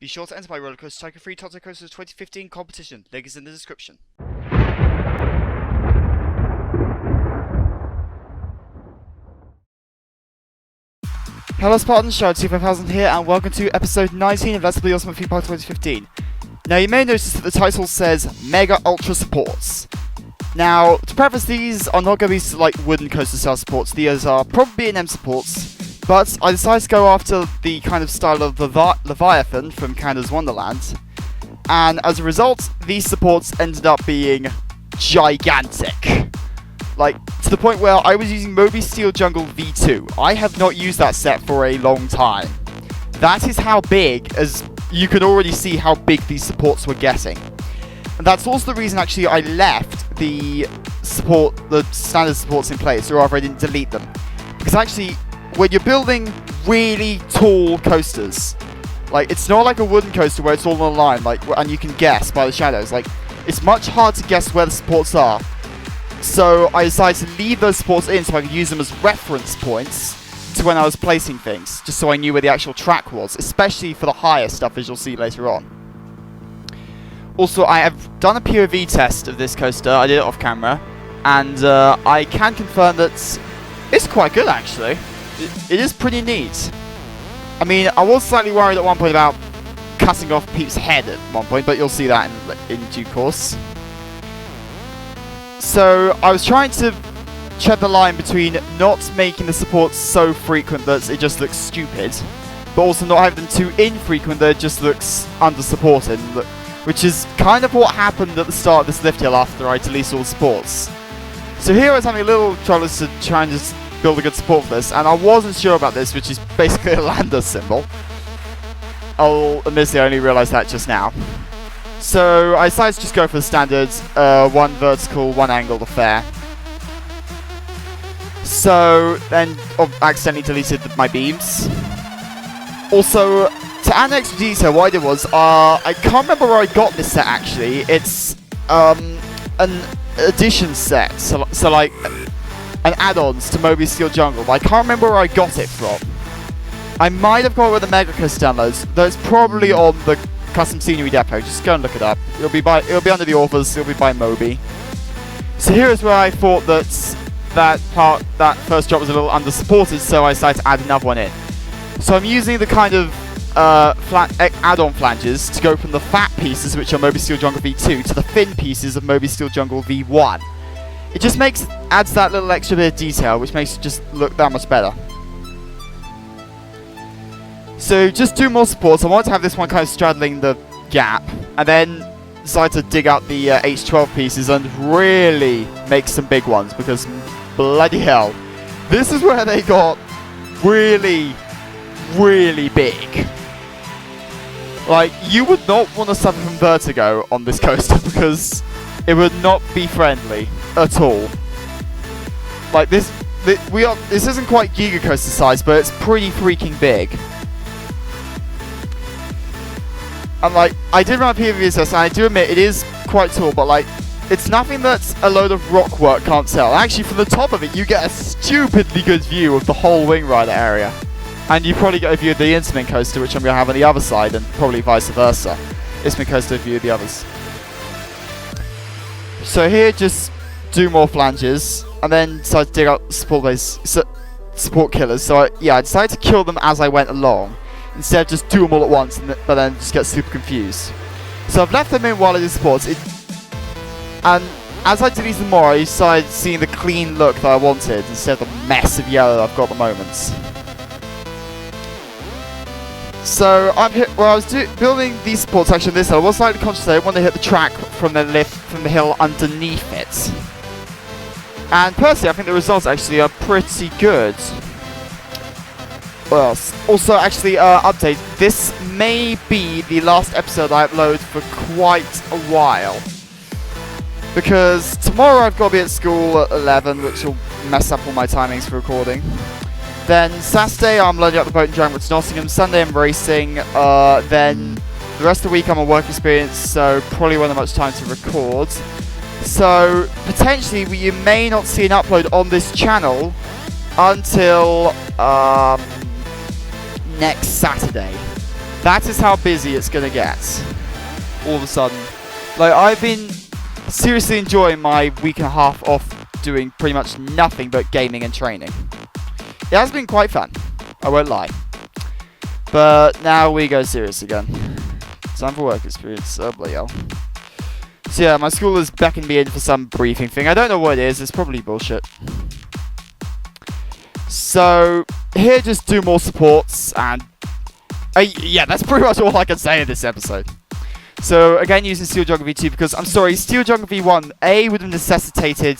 Be sure to enter my Rollercoaster Tycoon 3 Toto Coaster 2015 competition. Link is in the description. Hello Spartans, Shadow25,000 here, and welcome to episode 19 of Let's Play Awesome Theme Park 2015. Now, you may notice that the title says Mega Ultra Supports. Now, to preface, these are not going to be like wooden coaster style supports. These are probably B&M supports, but I decided to go after the kind of style of Leviathan from Canada's Wonderland, and as a result, these supports ended up being gigantic. Like, to the point where I was using Moby Steel Jungle V2. I have not used that set for a long time. That is how big, as you can already see how big these supports were getting. And that's also the reason, actually, I left the standard supports in place, or rather I didn't delete them. Because actually, when you're building really tall coasters, like, it's not like a wooden coaster where it's all on a line, like, and you can guess by the shadows. Like, it's much harder to guess where the supports are. So I decided to leave those supports in so I could use them as reference points to when I was placing things, just so I knew where the actual track was, especially for the higher stuff, as you'll see later on. Also, I have done a POV test of this coaster. I did it off camera, and I can confirm that it's quite good, actually. It is pretty neat. I mean, I was slightly worried at one point about cutting off Pete's head at one point, but you'll see that in due course. So, I was trying to tread the line between not making the supports so frequent that it just looks stupid, but also not having them too infrequent that it just looks under-supported, which is kind of what happened at the start of this lift hill after I deleted all the supports. So here I was having a little trouble to try and just build a good support for this, and I wasn't sure about this, which is basically a lander symbol. I'll admittedly only realised that just now. So I decided to just go for the standard one vertical, one angled affair. So then I accidentally deleted my beams. Also, to add extra detail, what I did was, I can't remember where I got this set actually. It's an addition set, so like an add-ons to Moby Steel Jungle, but I can't remember where I got it from. I might have got it with the Mega Coaster downloads, though it's probably on the Custom Scenery Depot. Just go and look it up. It'll be under the authors. It'll be by Moby. So here is where I thought that first drop was a little under-supported, so I decided to add another one in. So I'm using the kind of add-on flanges to go from the fat pieces, which are Moby Steel Jungle V2, to the thin pieces of Moby Steel Jungle V1. It just adds that little extra bit of detail, which makes it just look that much better. So just two more supports. I wanted to have this one kind of straddling the gap, and then decided to dig out the H12 pieces and really make some big ones, because bloody hell, this is where they got really, really big. Like, you would not want to suffer from vertigo on this coaster, because it would not be friendly at all. Like, this isn't quite Giga Coaster size, but it's pretty freaking big. And like, I did run a POV test, and I do admit it is quite tall, but like, it's nothing that a load of rock work can't sell. Actually, from the top of it, you get a stupidly good view of the whole Wing Rider area. And you probably get a view of the Intamin Coaster, which I'm going to have on the other side, and probably vice versa. Intamin Coaster view of the others. So here, just do more flanges, and then decide to dig out support killers. So I decided to kill them as I went along, instead of just do them all at once, but then just get super confused. So I've left them in while I do supports, and as I delete them more, I decided seeing the clean look that I wanted, instead of the mess of yellow I've got at the moment. So where I was building these supports section this hill, I was slightly conscious that I wanted to hit the track from the hill underneath it. And personally, I think the results actually are pretty good. What else? Also, actually, update. This may be the last episode I upload for quite a while. Because tomorrow I've got to be at school at 11, which will mess up all my timings for recording. Then Saturday I'm loading up the boat and driving to Nottingham. Sunday I'm racing. Then the rest of the week I'm on work experience, so probably won't have much time to record. So potentially you may not see an upload on this channel until next Saturday. That is how busy it's gonna get. All of a sudden. Like, I've been seriously enjoying my week and a half off doing pretty much nothing but gaming and training. It has been quite fun, I won't lie. But now we go serious again. Time for work experience. Oh, bloody hell. So yeah, my school has beckoned me in for some briefing thing. I don't know what it is. It's probably bullshit. So, here just do more supports and... yeah, that's pretty much all I can say in this episode. So, again, using Steel Geography 2 because, I'm sorry, Steel Geography 1, A, would have necessitated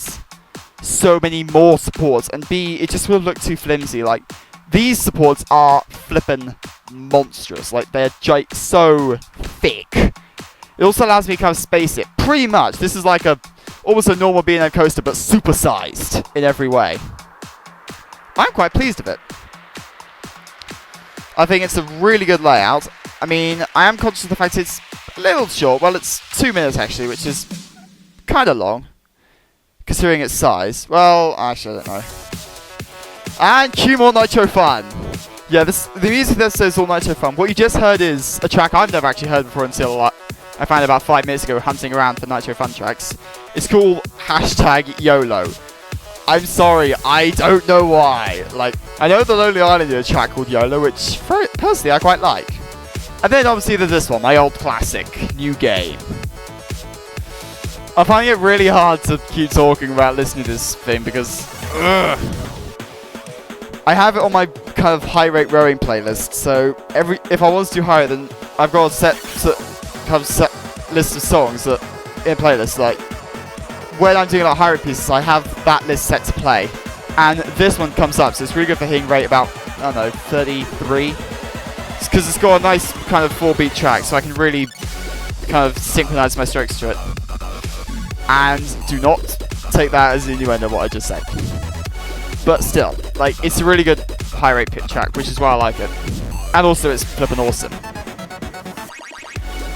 so many more supports, and B, it just would look too flimsy. Like, these supports are flippin' monstrous. Like, they're so thick. It also allows me to kind of space it. Pretty much, this is like almost a normal B&M coaster, but supersized in every way. I'm quite pleased with it. I think it's a really good layout. I mean, I am conscious of the fact it's a little short. Well, it's 2 minutes, actually, which is kind of long, considering its size. Well, actually, I don't know. And cue more Nitro Fun. Yeah, the music that says all Nitro Fun. What you just heard is a track I've never actually heard before until I found it about 5 minutes ago hunting around for Nitro Fun tracks. It's called #YOLO. I'm sorry, I don't know why. Like, I know the Lonely Island did a track called YOLO, which personally I quite like. And then obviously there's this one, my old classic, New Game. I'm finding it really hard to keep talking about listening to this thing because I have it on my kind of high rate rowing playlist, so if I want to do higher, then I've got a set list of songs that in playlist. Like when I'm doing like high rate pieces, I have that list set to play, and this one comes up, so it's really good for hitting rate about, I don't know, 33, because it's got a nice kind of 4-beat track, so I can really kind of synchronize my strokes to it. And do not take that as innuendo what I just said. But still, like, it's a really good high rate pit track, which is why I like it. And also it's flippin' awesome.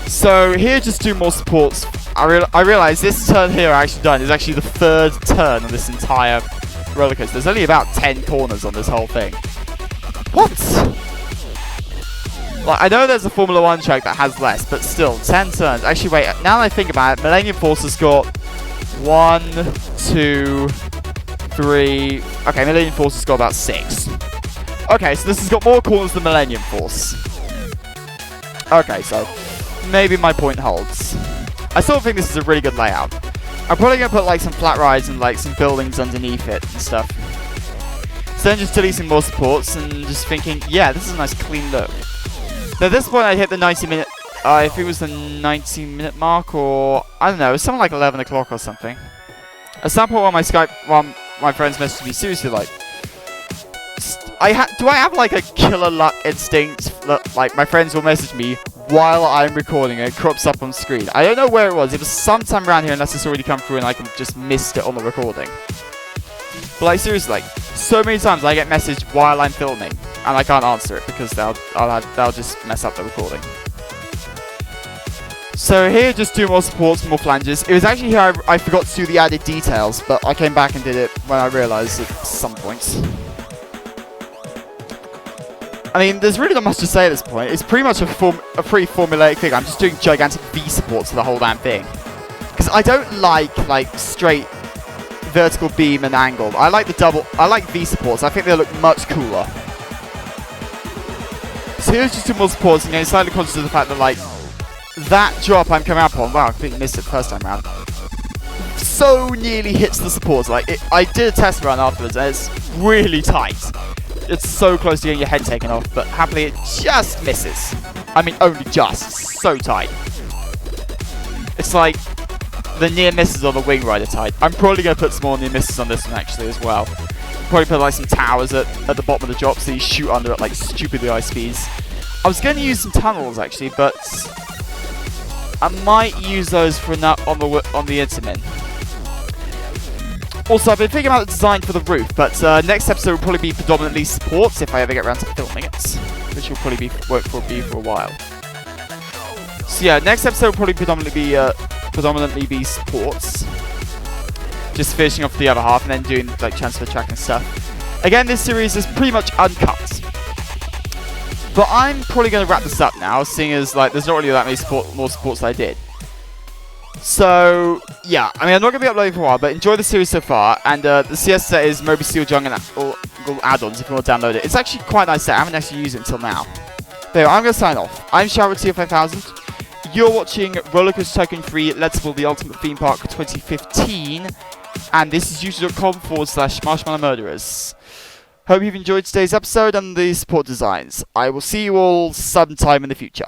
So here, just do more supports. I realise this turn here I actually done is actually the 3rd turn on this entire roller coaster. There's only about 10 corners on this whole thing. What? Like, I know there's a Formula 1 track that has less, but still, 10 turns. Actually, wait, now that I think about it, Millennium Force has got 1, 2, 3... Okay, Millennium Force has got about 6. Okay, so this has got more corners than Millennium Force. Okay, so maybe my point holds. I still think this is a really good layout. I'm probably going to put like some flat rides and like some buildings underneath it and stuff. So then just deleting more supports and just thinking, yeah, this is a nice clean look. Now at this point I hit the 90-minute, if it was the 90-minute mark, or I don't know, it was something like 11 o'clock or something. At some point on my Skype, my friends messaged me seriously like, do I have like a killer luck instinct that like my friends will message me while I'm recording and it crops up on screen? I don't know where it was. It was sometime around here unless it's already come through and I can just missed it on the recording. But like seriously, like so many times I get messaged while I'm filming and I can't answer it because they'll just mess up the recording. So here, just do more supports, more flanges. It was actually here I forgot to do the added details, but I came back and did it when I realised at some point. I mean, there's really not much to say at this point. It's pretty much a pretty formulaic thing. I'm just doing gigantic V supports for the whole damn thing. Because I don't like straight vertical beam and angled. I like I like V supports. I think they look much cooler. So here's just two more supports, and getting slightly conscious of the fact that like that drop I'm coming up on, wow, I completely missed it the first time around, so nearly hits the supports. Like I did a test run afterwards, and it's really tight. It's so close to getting your head taken off, but happily it just misses. I mean, only just. So tight. It's like the near misses on the Wing Rider type. I'm probably going to put some more near misses on this one actually as well. Probably put like some towers at the bottom of the drop so you shoot under at like stupidly high speeds. I was going to use some tunnels actually, but I might use those for on the Intamin. Also, I've been thinking about the design for the roof, but next episode will probably be predominantly supports if I ever get around to filming it, which will probably be for a while. So yeah, next episode will probably predominantly be supports, just finishing off the other half and then doing like transfer track and stuff. Again, this series is pretty much uncut. But I'm probably going to wrap this up now, seeing as like there's not really that many more supports I did. So, yeah, I mean, I'm not going to be uploading for a while, but enjoy the series so far. And the CS set is Moby Steel Jung and add-ons if you want to download it. It's actually quite a nice set. I haven't actually used it until now. But anyway, I'm going to sign off. I'm Shower TF5000. You're watching Rollercoaster Tycoon 3 Let's Build the Ultimate Theme Park 2015. And this is youtube.com/Marshmallow Murderers. Hope you've enjoyed today's episode and the support designs. I will see you all sometime in the future.